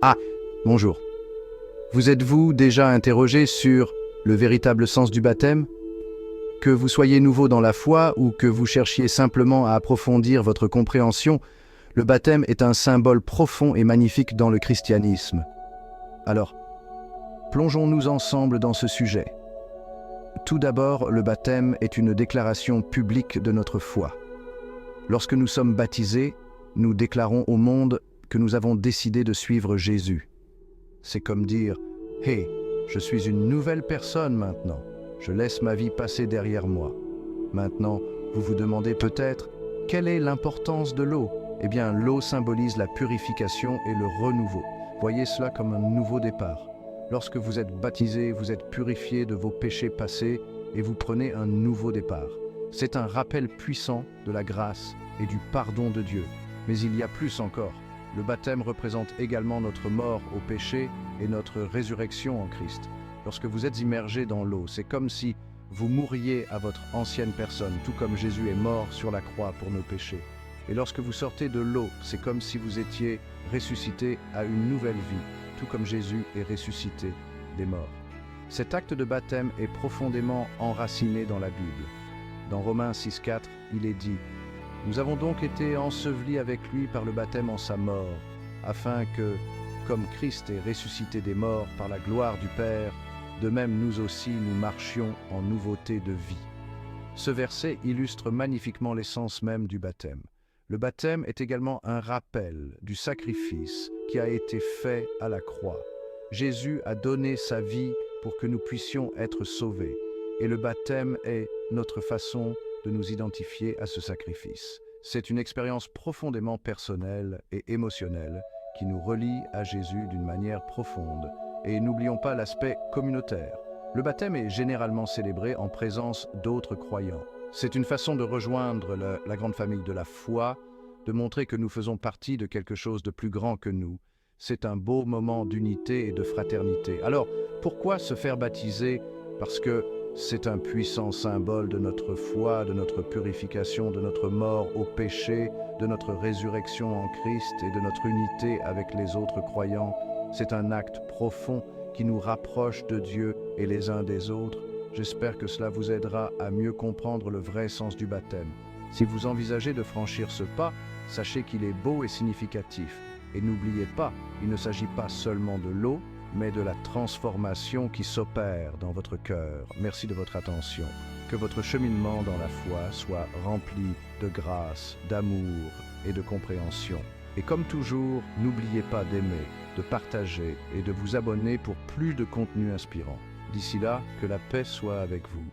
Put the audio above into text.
Ah, bonjour. Vous êtes-vous déjà interrogé sur le véritable sens du baptême? Que vous soyez nouveau dans la foi ou que vous cherchiez simplement à approfondir votre compréhension, le baptême est un symbole profond et magnifique dans le christianisme. Alors, plongeons-nous ensemble dans ce sujet. Tout d'abord, le baptême est une déclaration publique de notre foi. Lorsque nous sommes baptisés, nous déclarons au monde que nous avons décidé de suivre Jésus. C'est comme dire « Hé, je suis une nouvelle personne maintenant. Je laisse ma vie passer derrière moi. » Maintenant, vous vous demandez peut-être « Quelle est l'importance de l'eau ?» Eh bien, l'eau symbolise la purification et le renouveau. Voyez cela comme un nouveau départ. Lorsque vous êtes baptisé, vous êtes purifié de vos péchés passés et vous prenez un nouveau départ. C'est un rappel puissant de la grâce et du pardon de Dieu. Mais il y a plus encore. Le baptême représente également notre mort au péché et notre résurrection en Christ. Lorsque vous êtes immergé dans l'eau, c'est comme si vous mouriez à votre ancienne personne, tout comme Jésus est mort sur la croix pour nos péchés. Et lorsque vous sortez de l'eau, c'est comme si vous étiez ressuscité à une nouvelle vie, tout comme Jésus est ressuscité des morts. Cet acte de baptême est profondément enraciné dans la Bible. Dans Romains 6,4, il est dit « Nous avons donc été ensevelis avec lui par le baptême en sa mort, afin que, comme Christ est ressuscité des morts par la gloire du Père, de même nous aussi nous marchions en nouveauté de vie. » Ce verset illustre magnifiquement l'essence même du baptême. Le baptême est également un rappel du sacrifice qui a été fait à la croix. Jésus a donné sa vie pour que nous puissions être sauvés, et le baptême est notre façon de nous identifier à ce sacrifice. C'est une expérience profondément personnelle et émotionnelle qui nous relie à Jésus d'une manière profonde. Et n'oublions pas l'aspect communautaire. Le baptême est généralement célébré en présence d'autres croyants. C'est une façon de rejoindre la grande famille de la foi, de montrer que nous faisons partie de quelque chose de plus grand que nous. C'est un beau moment d'unité et de fraternité. Alors, pourquoi se faire baptiser? Parce que c'est un puissant symbole de notre foi, de notre purification, de notre mort au péché, de notre résurrection en Christ et de notre unité avec les autres croyants. C'est un acte profond qui nous rapproche de Dieu et les uns des autres. J'espère que cela vous aidera à mieux comprendre le vrai sens du baptême. Si vous envisagez de franchir ce pas, sachez qu'il est beau et significatif. Et n'oubliez pas, il ne s'agit pas seulement de l'eau, mais de la transformation qui s'opère dans votre cœur. Merci de votre attention. Que votre cheminement dans la foi soit rempli de grâce, d'amour et de compréhension. Et comme toujours, n'oubliez pas d'aimer, de partager et de vous abonner pour plus de contenu inspirant. D'ici là, que la paix soit avec vous.